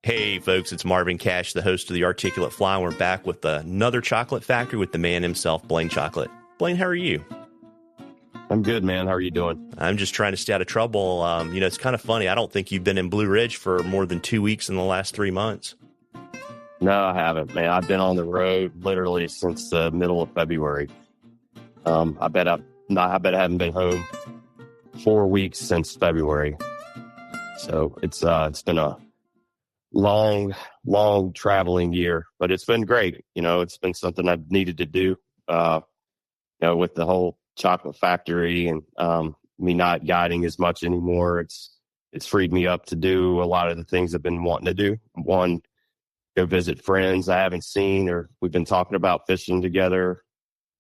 Hey folks, it's Marvin Cash, the host of The Articulate Fly, and we're back with another Chocklett Factory with the man himself, Blane Chocklett. Blane, how are you? I'm good, man. How are you doing? I'm just trying to stay out of trouble. It's kind of funny. I don't think you've been in Blue Ridge for more than 2 weeks in the last 3 months. No, I haven't, man. I've been on the road literally since the middle of February. I bet I haven't been home 4 weeks since February. So it's been a long traveling year, but it's been great. It's been something I've needed to do, with the whole Chocklett Factory and me not guiding as much anymore. It's freed me up to do a lot of the things I've been wanting to do. One, go visit friends I haven't seen, or we've been talking about fishing together.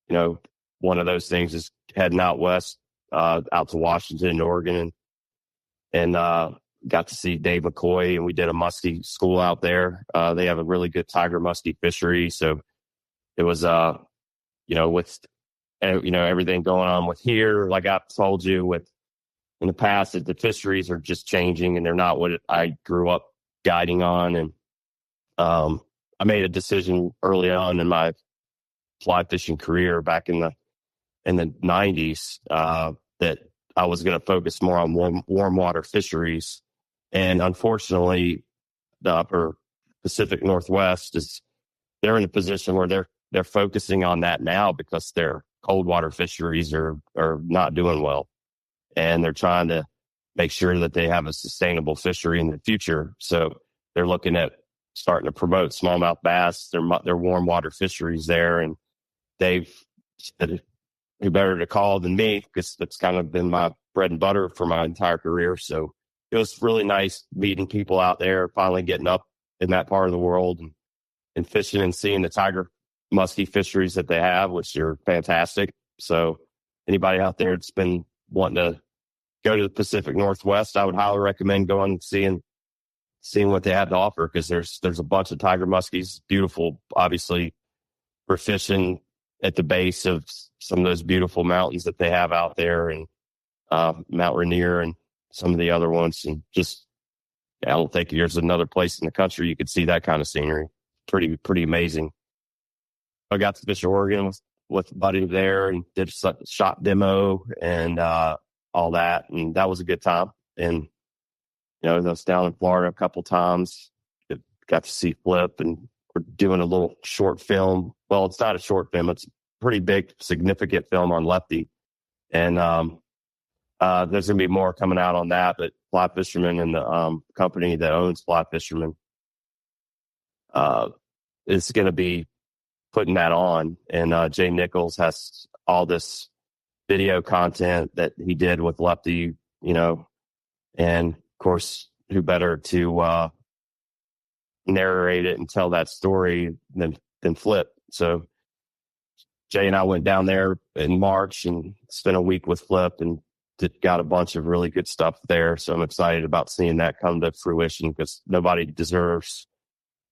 One of those things is heading out west, out to Washington, Oregon, and got to see Dave McCoy, and we did a muskie school out there. They have a really good tiger muskie fishery. So it was, with, everything going on with here, like I told you in the past, that the fisheries are just changing and they're not what I grew up guiding on. And I made a decision early on in my fly fishing career back in the 90s that I was going to focus more on warm water fisheries. And unfortunately, the upper Pacific Northwest they're in a position where they're focusing on that now because their cold water fisheries are not doing well. And they're trying to make sure that they have a sustainable fishery in the future. So they're looking at starting to promote smallmouth bass, their warm water fisheries there. And they've said, who better to call than me, because that's kind of been my bread and butter for my entire career. So it was really nice meeting people out there, finally getting up in that part of the world and fishing and seeing the tiger muskie fisheries that they have, which are fantastic. So anybody out there that's been wanting to go to the Pacific Northwest, I would highly recommend going and seeing what they have to offer, because there's a bunch of tiger muskies, beautiful. Obviously, we're fishing at the base of some of those beautiful mountains that they have out there, and Mount Rainier and some of the other ones. And just, I don't think there's another place in the country you could see that kind of scenery. Pretty amazing. I got to fish Oregon with a buddy there and did a shot demo and all that. And that was a good time. And, I was down in Florida a couple times, got to see Flip, and we're doing a little short film. Well, it's not a short film. It's a pretty big, significant film on Lefty. And there's going to be more coming out on that, but Fly Fisherman and the company that owns Fly Fisherman is going to be putting that on. And Jay Nichols has all this video content that he did with Lefty, and of course, who better to narrate it and tell that story than Flip. So Jay and I went down there in March and spent a week with Flip and got a bunch of really good stuff there. So I'm excited about seeing that come to fruition, because nobody deserves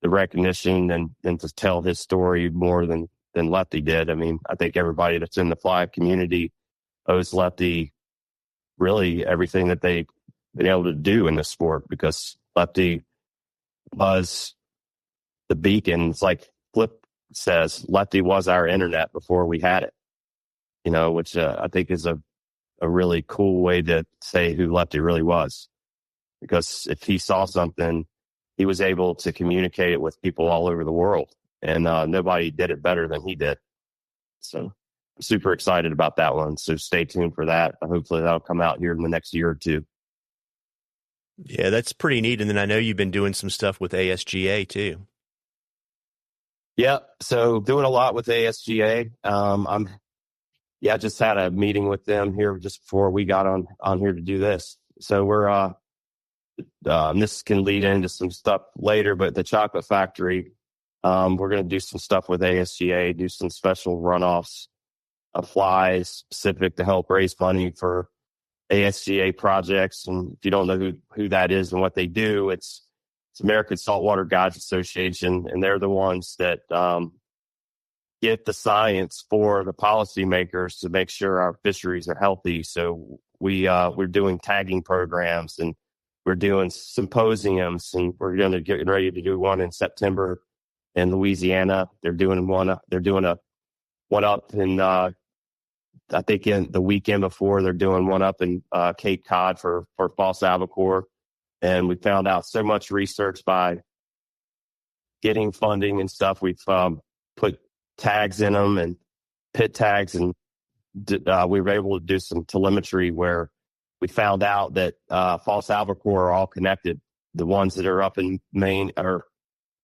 the recognition and to tell his story more than Lefty did. I mean, I think everybody that's in the fly community owes Lefty really everything that they've been able to do in the sport, because Lefty was the beacon. It's like Flip says, Lefty was our internet before we had it, which I think is a really cool way to say who Lefty really was. Because if he saw something, he was able to communicate it with people all over the world, and nobody did it better than he did. So I'm super excited about that one. So stay tuned for that. Hopefully that'll come out here in the next year or two. Yeah, that's pretty neat. And then I know you've been doing some stuff with ASGA too. Yeah, so doing a lot with ASGA. I just had a meeting with them here just before we got on here to do this. So we're this can lead into some stuff later, but the Chocklett Factory, we're going to do some stuff with ASGA, do some special runoffs of flies specific to help raise money for ASGA projects. And if you don't know who that is and what they do, it's American Saltwater Guides Association, and they're the ones that get the science for the policymakers to make sure our fisheries are healthy. So we're doing tagging programs, and We're doing symposiums, and we're going to get ready to do one in September in Louisiana. They're doing one up in, I think in the weekend before, they're doing one up in Cape Cod for false albacore. And we found out so much research by getting funding and stuff. We've put tags in them and pit tags, and we were able to do some telemetry where we found out that false albacore are all connected. The ones that are up in Maine or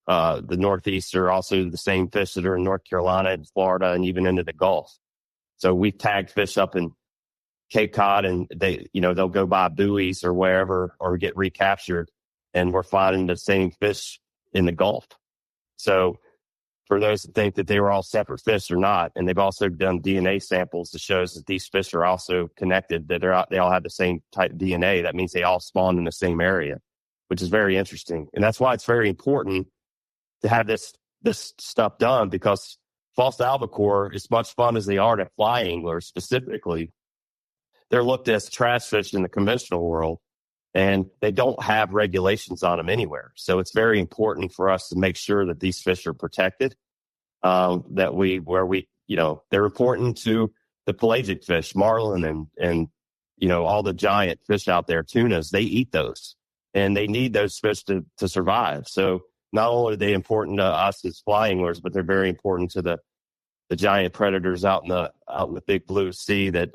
the Northeast are also the same fish that are in North Carolina and Florida and even into the Gulf. So we've tagged fish up in Cape Cod, and they'll go by buoys or wherever or get recaptured, and we're finding the same fish in the Gulf. So for those that think that they were all separate fish, or not, and they've also done DNA samples that shows that these fish are also connected, that they all have the same type of DNA. That means they all spawn in the same area, which is very interesting. And that's why it's very important to have this stuff done, because false albacore, as much fun as they are to fly anglers specifically, they're looked at as trash fish in the conventional world, and they don't have regulations on them anywhere. So it's very important for us to make sure that these fish are protected. They're important to the pelagic fish, marlin and all the giant fish out there, tunas. They eat those, and they need those fish to survive. So not only are they important to us as fly anglers, but they're very important to the giant predators out in the big blue sea that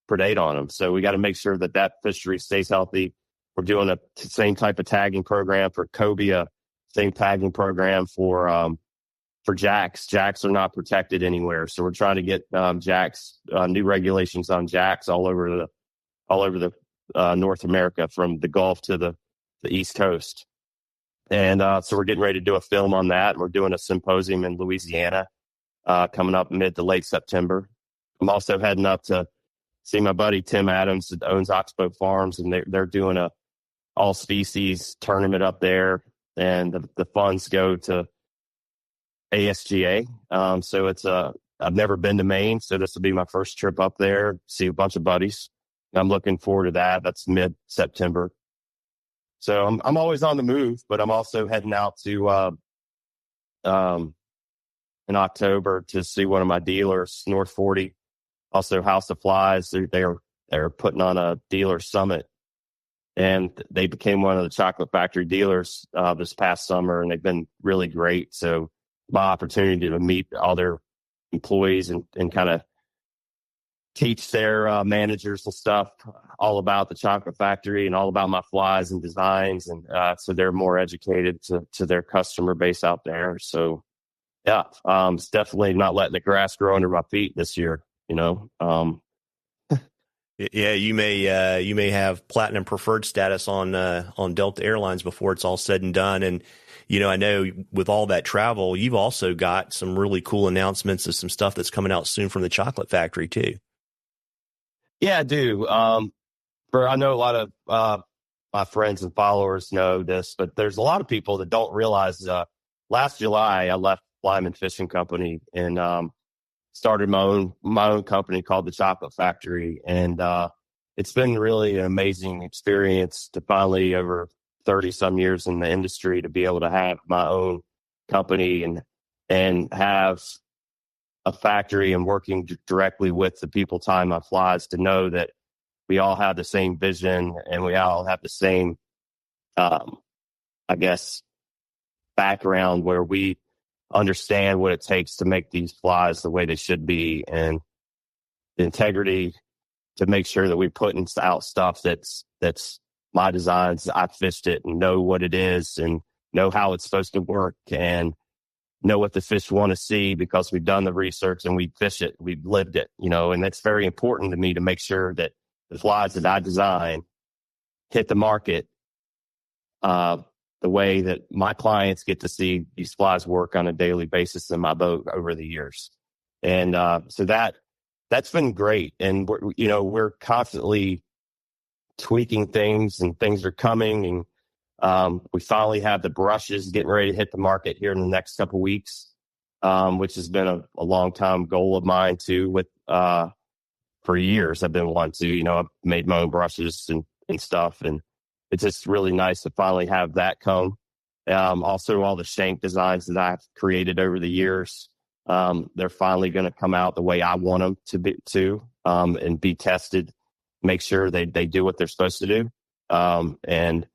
predate on them. So we got to make sure that fishery stays healthy. We're doing the same type of tagging program for cobia, same tagging program for jacks. Jacks are not protected anywhere, so we're trying to get jacks, new regulations on jacks all over the North America, from the Gulf to the East Coast. And so we're getting ready to do a film on that. We're doing a symposium in Louisiana coming up mid to late September. I'm also heading up to see my buddy Tim Adams that owns Oxbow Farms, and they're doing a all species tournament up there, and the funds go to ASGA. So I've never been to Maine, so this will be my first trip up there, see a bunch of buddies. I'm looking forward to that. That's mid-September. So I'm always on the move, but I'm also heading out to in October to see one of my dealers, North 40, also House of Flies. They're putting on a dealer summit, and they became one of the Chocklett Factory dealers this past summer, and they've been really great. So my opportunity to meet all their employees and kind of teach their managers and stuff all about the Chocklett Factory and all about my flies and designs. And so they're more educated to their customer base out there. So yeah, it's definitely not letting the grass grow under my feet this year, Yeah, you may have platinum preferred status on Delta Airlines before it's all said and done. And, I know with all that travel, you've also got some really cool announcements of some stuff that's coming out soon from the Chocklett Factory too. Yeah, I do. I know a lot of my friends and followers know this, but there's a lot of people that don't realize last July I left Lyman Fishing Company and started my own company called the Chocklett Factory. And it's been really an amazing experience to finally, over 30 some years in the industry, to be able to have my own company and have a factory and working directly with the people tying my flies, to know that we all have the same vision and we all have the same, background, where we understand what it takes to make these flies the way they should be, and the integrity to make sure that we put out stuff that's my designs. I fished it and know what it is and know how it's supposed to work and know what the fish want to see, because we've done the research and we fish it, we've lived it, and that's very important to me, to make sure that the flies that I design hit the market the way that my clients get to see these flies work on a daily basis in my boat over the years. And so that's been great. And we're constantly tweaking things, and things are coming. And we finally have the brushes getting ready to hit the market here in the next couple of weeks, which has been a long time goal of mine too. For years, I've been wanting to, I've made my own brushes and stuff. And it's just really nice to finally have that come. Also, all the shank designs that I've created over the years, they're finally going to come out the way I want them and be tested, make sure they do what they're supposed to do, and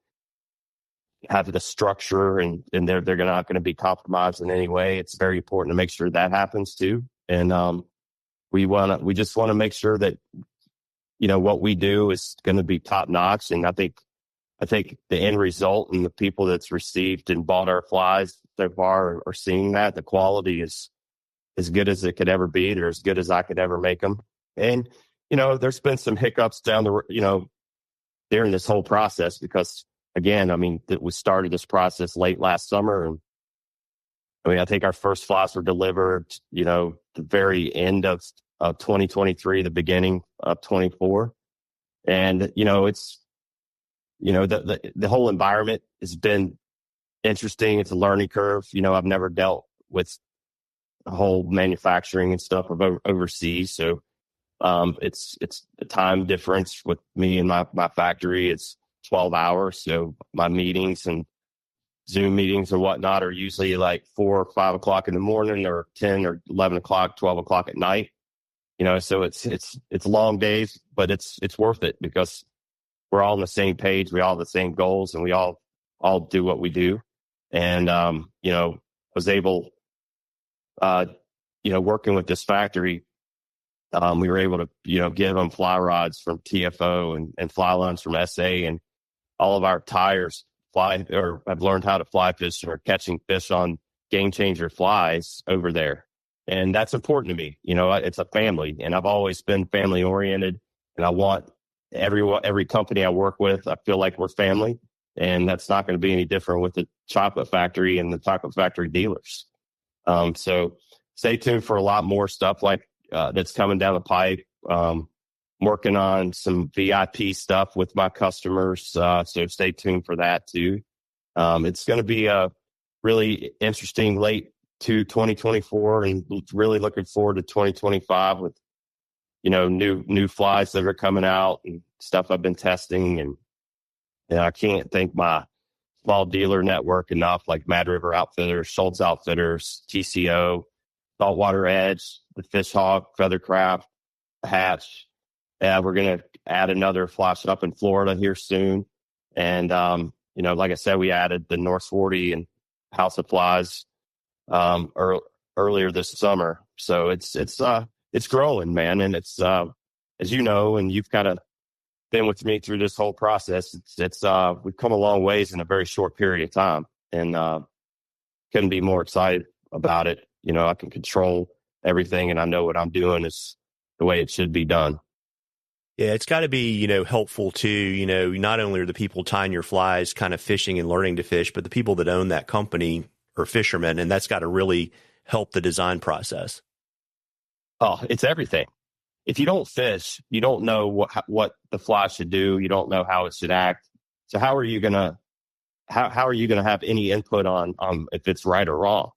have the structure, and they're not going to be compromised in any way. It's very important to make sure that happens too. And we just want to make sure that, you know, what we do is going to be top notch. And I think the end result and the people that's received and bought our flies so far are seeing that the quality is as good as it could ever be. They're as good as I could ever make them. And, you know, there's been some hiccups during this whole process, because again, I mean, we started this process late last summer. And I mean, I think our first flies were delivered, you know, the very end of 2023, the beginning of 24. And, you know, it's, you know, the whole environment has been interesting. It's a learning curve. You know, I've never dealt with the whole manufacturing and stuff of overseas. So it's a time difference with me and my factory. It's 12 hours. So my meetings and Zoom meetings and whatnot are usually like 4 or 5 o'clock in the morning, or 10 or 11 o'clock, 12 o'clock at night. You know, so it's long days, but it's worth it, because we're all on the same page. We all have the same goals, and we all do what we do. And, you know, was able, you know, working with this factory, we were able to, you know, give them fly rods from TFO and fly lines from SA, and all of our tires have learned how to fly fish or catching fish on Game Changer flies over there. And that's important to me. You know, it's a family, and I've always been family oriented, and I want every company I work with, I feel like we're family, and that's not going to be any different with the Chocklett Factory and the Chocklett Factory dealers. So stay tuned for a lot more stuff like that's coming down the pipe. Working on some VIP stuff with my customers, so stay tuned for that too. It's going to be a really interesting late to 2024, and really looking forward to 2025 with, you know, new flies that are coming out and stuff I've been testing. And I can't thank my small dealer network enough, like Mad River Outfitters, Schultz Outfitters, TCO, Saltwater Edge, the Fish Hawk, Feathercraft, Hatch. We're going to add another fly shop in Florida here soon. And, you know, like I said, we added the North 40 and House of Flies earlier this summer. So it's growing, man. And it's, as you know, and you've kind of been with me through this whole process, we've come a long ways in a very short period of time, and couldn't be more excited about it. You know, I can control everything, and I know what I'm doing is the way it should be done. Yeah, it's got to be, you know, helpful too. You know, not only are the people tying your flies kind of fishing and learning to fish, but the people that own that company are fishermen, and that's got to really help the design process. Oh, it's everything. If you don't fish, you don't know what the fly should do. You don't know how it should act. So how are you gonna have any input on if it's right or wrong?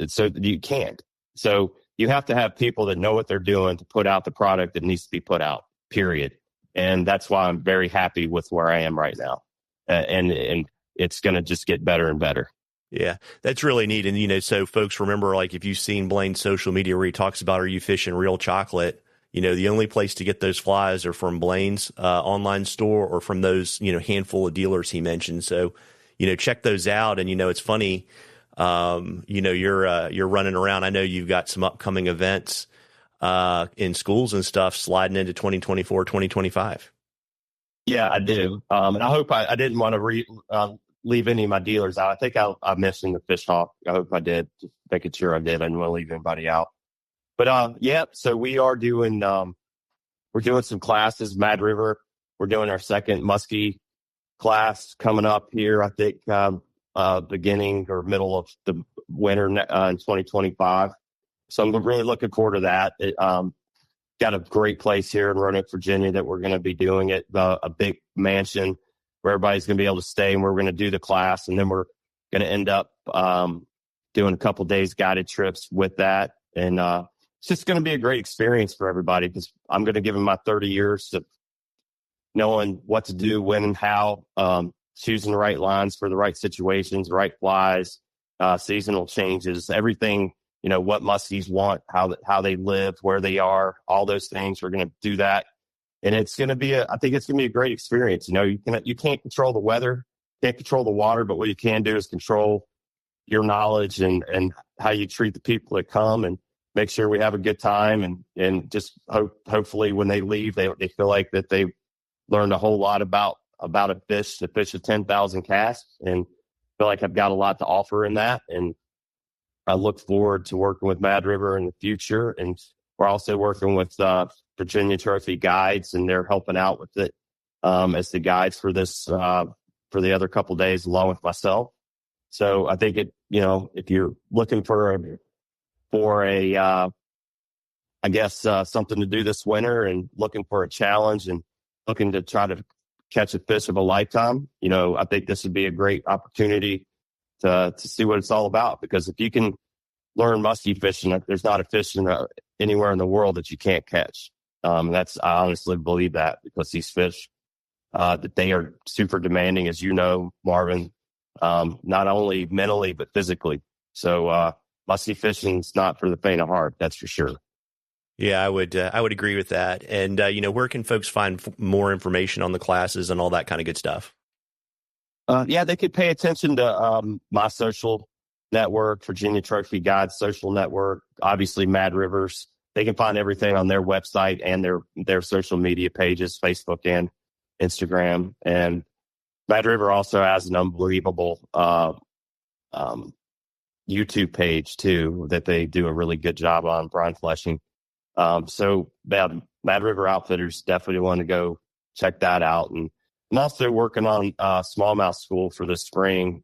So you can't. So you have to have people that know what they're doing to put out the product that needs to be put out. Period. And that's why I'm very happy with where I am right now. And it's going to just get better and better. Yeah, that's really neat. And, you know, so folks, remember, like, if you've seen Blane's social media where he talks about, are you fishing real chocolate? You know, the only place to get those flies are from Blane's online store, or from those, you know, handful of dealers he mentioned. So, you know, check those out. And, you know, it's funny, you know, you're running around. I know you've got some upcoming events in schools and stuff sliding into 2024, 2025. Yeah, I do. And I hope I didn't want to leave any of my dealers out. I think I mentioned the Fish Hawk. I hope I did. Just making sure I did. I didn't want to leave anybody out. But yeah, so we are doing, we're doing some classes, Mad River. We're doing our second muskie class coming up here, I think, beginning or middle of the winter in 2025. So I'm really looking forward to that. Got a great place here in Roanoke, Virginia, that we're going to be doing it, a big mansion where everybody's going to be able to stay, and we're going to do the class. And then we're going to end up doing a couple days guided trips with that. And it's just going to be a great experience for everybody, because I'm going to give them my 30 years of knowing what to do, when and how. choosing the right lines for the right situations, right flies, seasonal changes, everything, what muskies want, how they live, where they are, all those things. We're going to do that. And it's going to be I think it's going to be a great experience. You can't control the weather, can't control the water, but what you can do is control your knowledge and how you treat the people that come, and make sure we have a good time, and just hopefully when they leave, they feel like that they learned a whole lot about a fish, to fish of 10,000 casts, and feel like I've got a lot to offer in that. And I look forward to working with Mad River in the future. And we're also working with Virginia Trophy Guides, and they're helping out with it as the guides for this for the other couple days, along with myself. So I think if you're looking for I guess something to do this winter, and looking for a challenge, and looking to try to catch a fish of a lifetime, I think this would be a great opportunity to see what it's all about. Because if you can learn musky fishing, there's not a fish anywhere in the world that you can't catch. I honestly believe that, because these fish, that they are super demanding, as you know, Marvin, not only mentally, but physically. So musky fishing is not for the faint of heart. That's for sure. Yeah, I would agree with that. And, where can folks find more information on the classes and all that kind of good stuff? They could pay attention to my social network, Virginia Trophy Guides social network, obviously Mad Rivers. They can find everything on their website and their social media pages, Facebook and Instagram. And Mad River also has an unbelievable YouTube page too, that they do a really good job on, brine fleshing. So Mad River Outfitters, definitely want to go check that out. And I'm also working on smallmouth school for the spring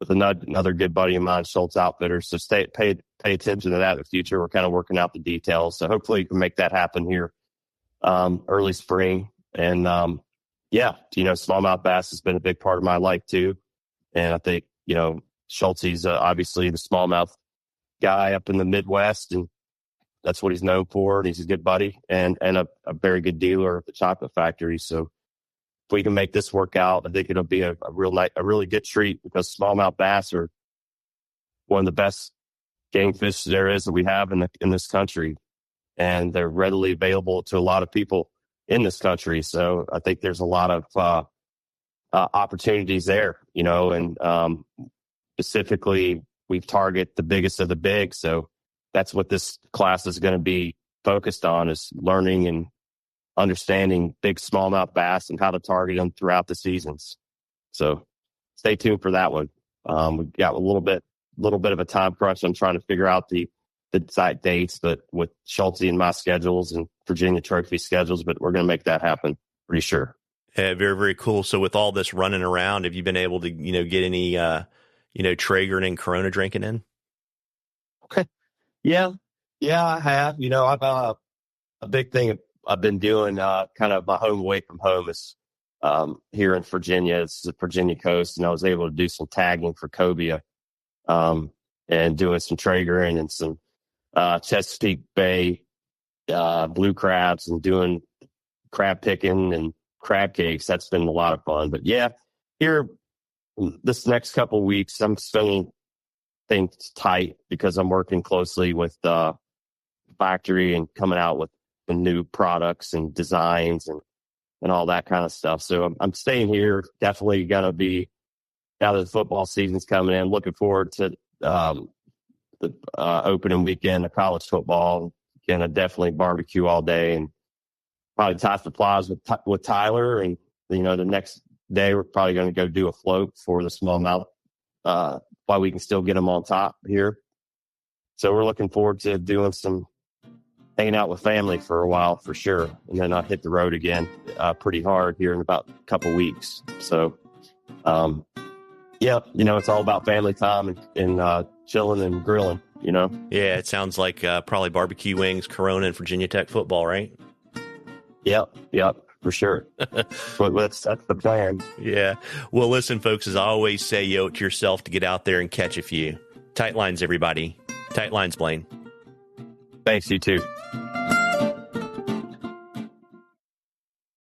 with another good buddy of mine, Schultz Outfitters. So pay attention to that in the future. We're kind of working out the details. So hopefully you can make that happen here early spring. And smallmouth bass has been a big part of my life too. And I think, Schultz, he's obviously the smallmouth guy up in the Midwest, and that's what he's known for. And he's a good buddy and a very good dealer at the Chocklett Factory. So if we can make this work out, I think it'll be a really good treat, because smallmouth bass are one of the best game fish there is that we have in this country, and they're readily available to a lot of people in this country. So I think there's a lot of opportunities there, and specifically we target the biggest of the big. So that's what this class is going to be focused on, is learning and understanding big smallmouth bass and how to target them throughout the seasons. So stay tuned for that one. We've got a little bit of a time crunch. I'm trying to figure out the exact dates, but with Schultz and my schedules and Virginia Trophy schedules, but we're going to make that happen, pretty sure. Yeah, very, very cool. So with all this running around, have you been able to, get any, Traeger and Corona drinking in? Okay. Yeah, I have. I've a big thing I've been doing, kind of my home away from home is here in Virginia. It's the Virginia coast, and I was able to do some tagging for cobia, and doing some Traegering and some Chesapeake Bay blue crabs, and doing crab picking and crab cakes. That's been a lot of fun. But yeah, here this next couple of weeks, I'm spending things tight because I'm working closely with the factory and coming out with the new products and designs and all that kind of stuff. So I'm staying here. Definitely going to be, now that the football season's coming in, looking forward to the opening weekend of college football. Going to definitely barbecue all day, and probably tie supplies with Tyler. And, the next day we're probably going to go do a float for the smallmouth while we can still get them on top here. So we're looking forward to doing some hanging out with family for a while, for sure. And then I'll hit the road again pretty hard here in about a couple weeks. So, it's all about family time and chilling and grilling, Yeah, it sounds like probably barbecue wings, Corona, and Virginia Tech football, right? Yep, for sure. That's the plan. Yeah. Well, listen, folks, as I always say, you owe it to yourself to get out there and catch a few. Tight lines, everybody. Tight lines, Blane. Thanks, you too.